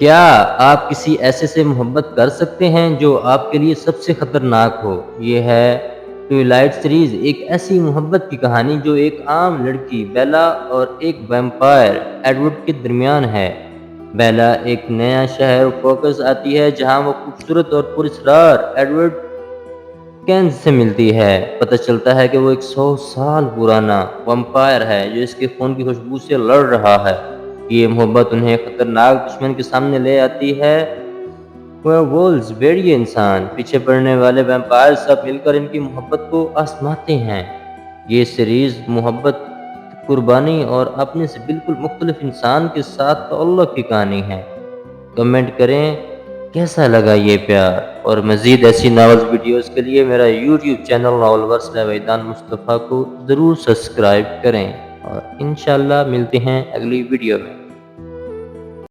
क्या आप किसी ऐसे से मोहब्बत कर सकते हैं जो आपके लिए सबसे खतरनाक हो? ये है ट्विलाइट सीरीज़, एक ऐसी मोहब्बत की कहानी जो एक आम लड़की बेला और एक वैम्पायर एडवर्ड के दरमियान है। बेला एक नया शहर फोकस आती है जहां वो खूबसूरत और पुरस्कार एडवर्ड केंस से मिलती है। पता चलता है कि वो एक 100 साल पुराना वैम्पायर है जो इसके खून की खुशबू से लड़ रहा है। ये मोहब्बत उन्हें खतरनाक दुश्मन के सामने ले आती है। वेयरवुल्व्स, भेड़िए इंसान, पीछे पड़ने वाले वैम्पायर सब मिलकर इनकी मोहब्बत को आजमाते हैं। ये सीरीज़ मोहब्बत, कुर्बानी और अपने से बिल्कुल मुख्तलिफ इंसान के साथ ताल्लुक़ की कहानी है। कमेंट करें कैसा लगा ये प्यार, और मज़ीद ऐसी नावल्स वीडियोज़ के लिए मेरा यूट्यूब चैनल नावलवर्स जावेदान मुस्तफ़ा को ज़रूर सब्सक्राइब करें, और इंशाल्लाह मिलते हैं अगली वीडियो में।